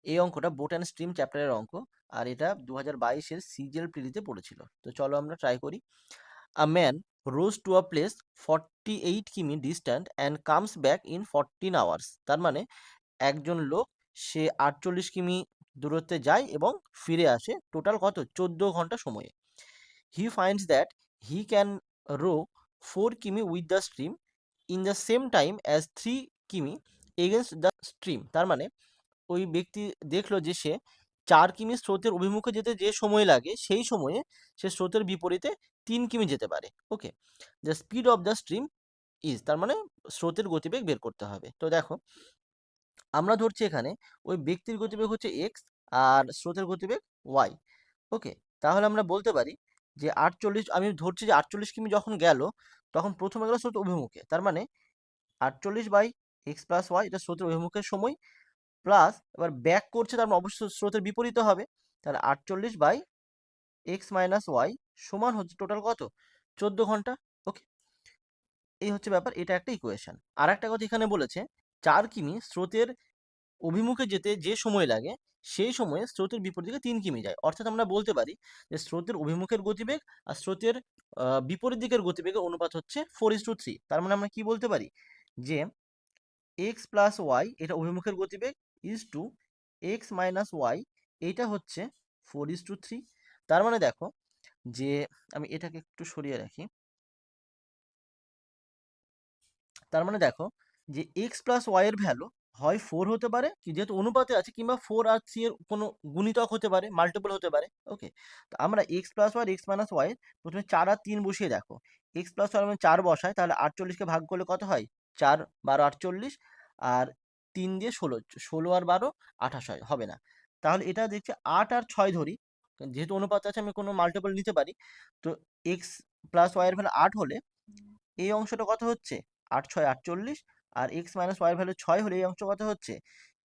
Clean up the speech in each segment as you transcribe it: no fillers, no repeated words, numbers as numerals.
এই অঙ্কটা boat and stream চ্যাপ্টারের অঙ্ক, আর এটা 2022-এর সিজিএল প্রিলিতে পড়েছিল। তো চলো আমরা ট্রাই করি। A man rows to a place 48 কিমি distant and comes back in 14 hours. তার মানে একজন লোক সে 48 কিমি দূরত্বে যায় এবং ফিরে আসে টোটাল কত 14 ঘন্টা সময়ে। He finds that he can row 4 কিমি with the stream in the same time as 3 কিমি against the stream. তার মানে ওই ব্যক্তি দেখলো যে সে 4 কিমি স্রোতের অভিমুখে যেতে যে সময় লাগে সেই সময়ে সে স্রোতের বিপরীতে 3 কিমি যেতে পারে। Okay, the speed of the stream is, তার মানে স্রোতের গতিবেগ বের করতে হবে। তো দেখো আমরা ধরছি এখানে ওই ব্যক্তির গতিবেগ হচ্ছে এক্স আর স্রোতের গতিবেগ ওয়াই। ওকে, তাহলে আমরা বলতে পারি যে 48, আমি ধরছি যে 48 কিমি যখন গেল তখন প্রথমে গেল স্রোত অভিমুখে, তার মানে 48 বাই এক্স প্লাস ওয়াই, এটা স্রোতের অভিমুখের সময়, প্লাস এবার ব্যাক করছে তার মানে অবশ্যই স্রোতের বিপরীতে হবে, তাহলে 48 বাই এক্স মাইনাস ওয়াই সমান হচ্ছে টোটাল কত 14 ঘন্টা। ওকে, এই হচ্ছে ব্যাপার, এটা একটা ইকুয়েশন। আর একটা কথা এখানে বলেছে 4 কিমি স্রোতের অভিমুখে যেতে যে সময় লাগে সেই সময়ে স্রোতের বিপরীত দিকে 3 কিমি যায়। অর্থাৎ আমরা বলতে পারি যে স্রোতের অভিমুখের গতিবেগ আর স্রোতের বিপরীত দিকের গতিবেগের অনুপাত হচ্ছে 4:3। তার মানে আমরা কি বলতে পারি যে এক্স প্লাস ওয়াই, এটা অভিমুখের গতিবেগ, is to X minus Y, এইটা হচ্ছে 4:3। তার মানে দেখো যে আমি এটাকে একটু সরিয়ে রাখি, তার মানে দেখো যে এক্স প্লাস ওয়াই এর ভ্যালু হয় 4 হতে পারে, কি যেহেতু অনুপাতে আছে, কিংবা 4 আর 3 এর কোনো গুণিতক হতে পারে, মাল্টিপল হতে পারে। ওকে, তো আমরা X plus Y X minus Y প্রথমে 4 আর 3 বসিয়ে দেখো। এক্স প্লাস ওয়াই মানে 4 বসায়, তাহলে 48কে ভাগ করলে কত হয় 4 12 48, আর 3 দিয়ে 16, 16 আর 12 28 হয়, হবে না। তাহলে এটা দেখছি 8 আর 6 ধরি, যেহেতু অনুপাতে আছে আমি কোনো মাল্টিপল নিতে পারি। তো এক্স প্লাস ওয়াই এর ভ্যালু 8 হলে এই অংশটা কত হচ্ছে 8 6 48, আর এক্স মাইনাস ওয়াই ভ্যালু 6 হলে এই অংশ কত হচ্ছে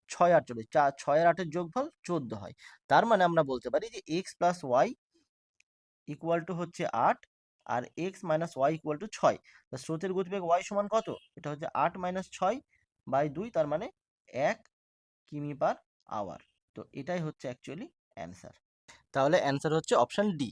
6 48, 6 আর 8-এর যোগফল 14 হয়। তার মানে আমরা বলতে পারি যে x plus y equal to হচ্ছে 8, আর x minus y equal to 6। স্রোতের গতিবেগ ওয়াই সমান কত, এটা হচ্ছে 8 মাইনাস 6 বাই 2, তার মানে 1 কিমি পার আওয়ার। তো এটাই হচ্ছে অ্যাকচুয়ালি অ্যান্সার। তাহলে অ্যান্সার হচ্ছে অপশন ডি।